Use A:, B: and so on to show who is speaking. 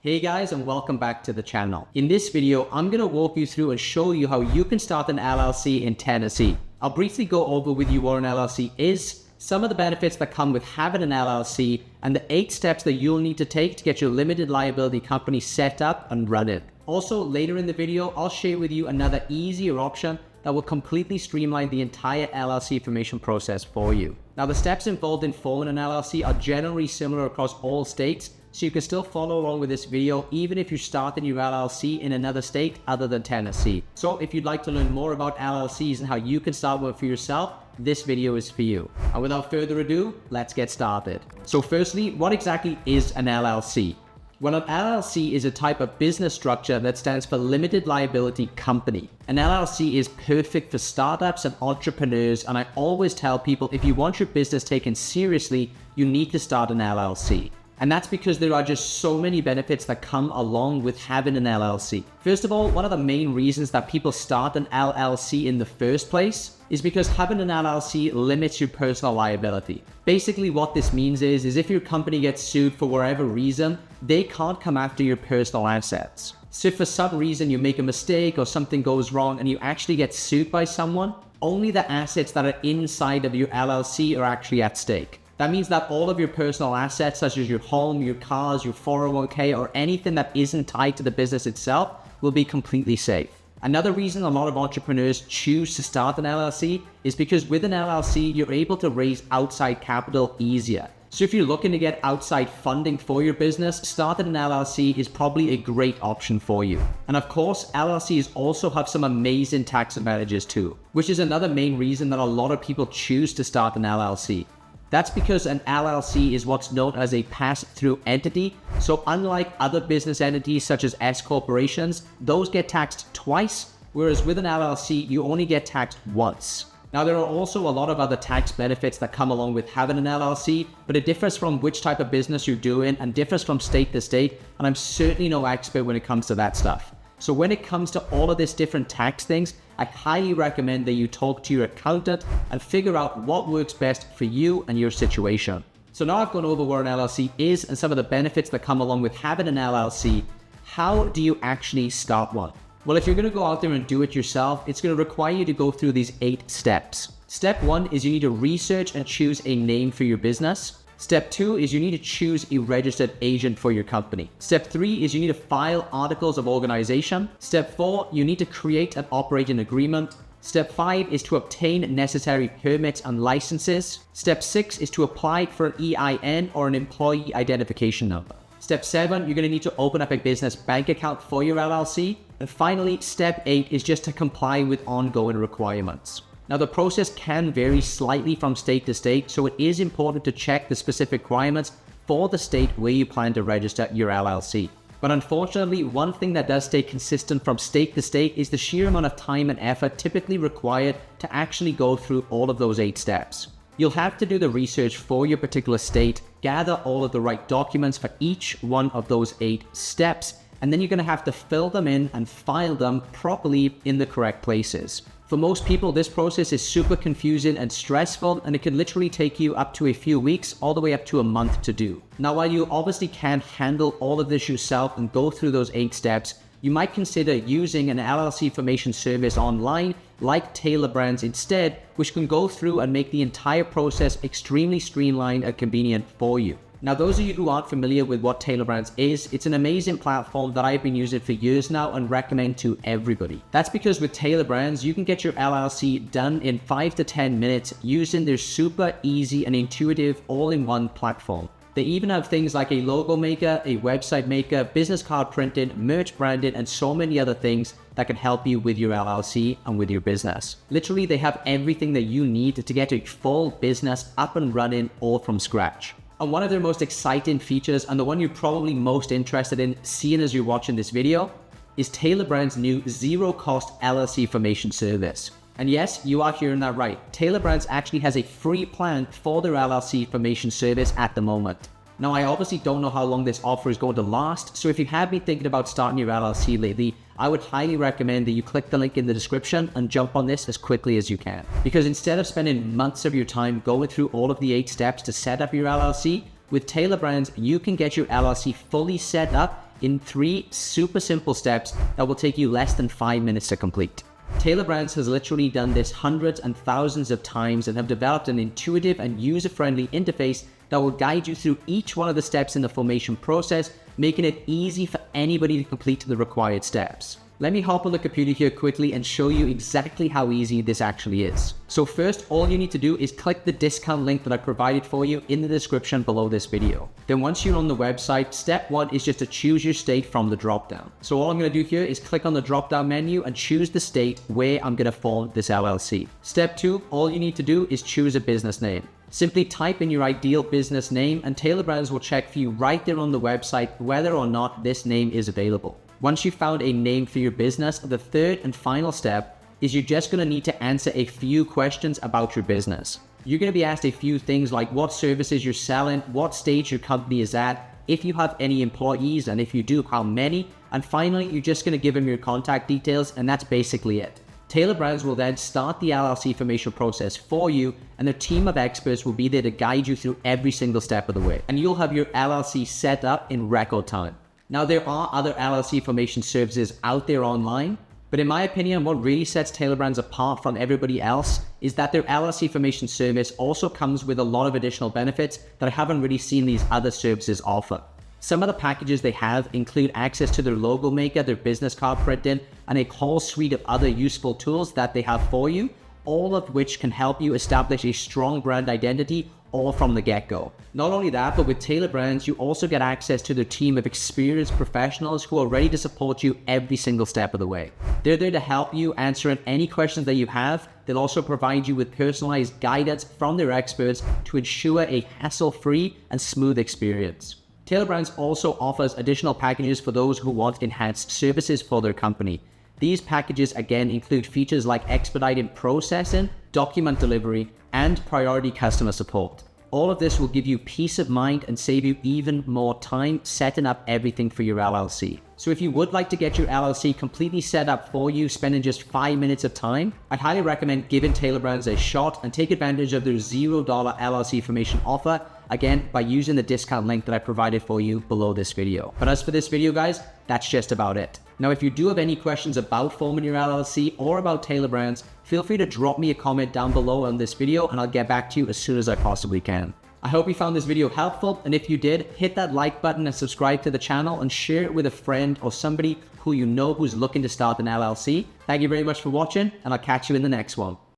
A: Hey guys, and welcome back to the channel. In this video, I'm going to walk you through and show you how you can start an LLC in Tennessee. I'll briefly go over with you what an LLC is, some of the benefits that come with having an LLC, and the 8 steps that you'll need to take to get your limited liability company set up and running. Also, later in the video, I'll share with you another easier option that will completely streamline the entire LLC formation process for you. Now, the steps involved in forming an LLC are generally similar across all states, so you can still follow along with this video even if you're starting your LLC in another state other than Tennessee. So if you'd like to learn more about LLCs and how you can start one for yourself, this video is for you. And without further ado, let's get started. So firstly, what exactly is an LLC? Well, an LLC is a type of business structure that stands for Limited Liability Company. An LLC is perfect for startups and entrepreneurs, and I always tell people if you want your business taken seriously, you need to start an LLC. And that's because there are just so many benefits that come along with having an LLC. First of all, one of the main reasons that people start an LLC in the first place is because having an LLC limits your personal liability. Basically what this means is if your company gets sued for whatever reason, they can't come after your personal assets. So if for some reason you make a mistake or something goes wrong and you actually get sued by someone, only the assets that are inside of your LLC are actually at stake. That means that all of your personal assets, such as your home, your cars, your 401k, or anything that isn't tied to the business itself, will be completely safe. Another reason a lot of entrepreneurs choose to start an LLC is because with an LLC, you're able to raise outside capital easier. So if you're looking to get outside funding for your business, starting an LLC is probably a great option for you. And of course, LLCs also have some amazing tax advantages too, which is another main reason that a lot of people choose to start an LLC. That's because an LLC is what's known as a pass-through entity. So unlike other business entities such as S corporations, those get taxed twice, whereas with an LLC, you only get taxed once. Now, there are also a lot of other tax benefits that come along with having an LLC, but it differs from which type of business you're doing and differs from state to state, and I'm certainly no expert when it comes to that stuff. So when it comes to all of these different tax things, I highly recommend that you talk to your accountant and figure out what works best for you and your situation. So now I've gone over what an LLC is and some of the benefits that come along with having an LLC. How do you actually start one? Well, if you're going to go out there and do it yourself, it's going to require you to go through these 8 steps. Step 1 is you need to research and choose a name for your business. Step 2 is you need to choose a registered agent for your company. Step 3 is you need to file articles of organization. Step 4, you need to create an operating agreement. Step 5 is to obtain necessary permits and licenses. Step 6 is to apply for an EIN or an employee identification number. Step 7, you're going to need to open up a business bank account for your LLC. And finally, step 8 is just to comply with ongoing requirements. Now, the process can vary slightly from state to state, so it is important to check the specific requirements for the state where you plan to register your LLC. But unfortunately, one thing that does stay consistent from state to state is the sheer amount of time and effort typically required to actually go through all of those 8 steps. You'll have to do the research for your particular state, gather all of the right documents for each one of those 8 steps, and then you're going to have to fill them in and file them properly in the correct places. For most people, this process is super confusing and stressful, and it can literally take you up to a few weeks, all the way up to a month to do. Now, while you obviously can't handle all of this yourself and go through those 8 steps, you might consider using an LLC formation service online like Tailor Brands instead, which can go through and make the entire process extremely streamlined and convenient for you. Now, those of you who aren't familiar with what Tailor Brands is, it's an amazing platform that I've been using for years now and recommend to everybody. That's because with Tailor Brands, you can get your LLC done in 5 to 10 minutes using their super easy and intuitive all-in-one platform. They even have things like a logo maker, a website maker, business card printing, merch branding, and so many other things that can help you with your LLC and with your business. Literally, they have everything that you need to get a full business up and running all from scratch. And one of their most exciting features, and the one you're probably most interested in seeing as you're watching this video, is Tailor Brands' new zero-cost LLC formation service. And yes, you are hearing that right. Tailor Brands actually has a free plan for their LLC formation service at the moment. Now, I obviously don't know how long this offer is going to last, so if you have been thinking about starting your LLC lately, I would highly recommend that you click the link in the description and jump on this as quickly as you can. Because instead of spending months of your time going through all of the 8 steps to set up your LLC, with Tailor Brands, you can get your LLC fully set up in 3 super simple steps that will take you less than 5 minutes to complete. Tailor Brands has literally done this hundreds and thousands of times and have developed an intuitive and user-friendly interface that will guide you through each one of the steps in the formation process, making it easy for anybody to complete the required steps. Let me hop on the computer here quickly and show you exactly how easy this actually is. So first, all you need to do is click the discount link that I provided for you in the description below this video. Then once you're on the website, step 1 is just to choose your state from the dropdown. So all I'm going to do here is click on the dropdown menu and choose the state where I'm going to form this LLC. Step 2, all you need to do is choose a business name. Simply type in your ideal business name and Tailor Brands will check for you right there on the website whether or not this name is available. Once you've found a name for your business, the third and final step is you're just going to need to answer a few questions about your business. You're going to be asked a few things like what services you're selling, what stage your company is at, if you have any employees, and if you do, how many, and finally, you're just going to give them your contact details, and that's basically it. Tailor Brands will then start the LLC formation process for you, and their team of experts will be there to guide you through every single step of the way, and you'll have your LLC set up in record time. Now, there are other LLC formation services out there online, but in my opinion, what really sets Tailor Brands apart from everybody else is that their LLC formation service also comes with a lot of additional benefits that I haven't really seen these other services offer. Some of the packages they have include access to their logo maker, their business card printing, and a whole suite of other useful tools that they have for you, all of which can help you establish a strong brand identity all from the get-go. Not only that, but with Tailor Brands, you also get access to their team of experienced professionals who are ready to support you every single step of the way. They're there to help you answer any questions that you have. They'll also provide you with personalized guidance from their experts to ensure a hassle-free and smooth experience. Tailor Brands also offers additional packages for those who want enhanced services for their company. These packages again include features like expedited processing, document delivery, and priority customer support. All of this will give you peace of mind and save you even more time setting up everything for your LLC. So if you would like to get your LLC completely set up for you, spending just 5 minutes of time, I'd highly recommend giving Tailor Brands a shot and take advantage of their $0 LLC formation offer, again, by using the discount link that I provided for you below this video. But as for this video, guys, that's just about it. Now, if you do have any questions about forming your LLC or about Tailor Brands, feel free to drop me a comment down below on this video and I'll get back to you as soon as I possibly can. I hope you found this video helpful, and if you did, hit that like button and subscribe to the channel and share it with a friend or somebody who you know who's looking to start an LLC. Thank you very much for watching, and I'll catch you in the next one.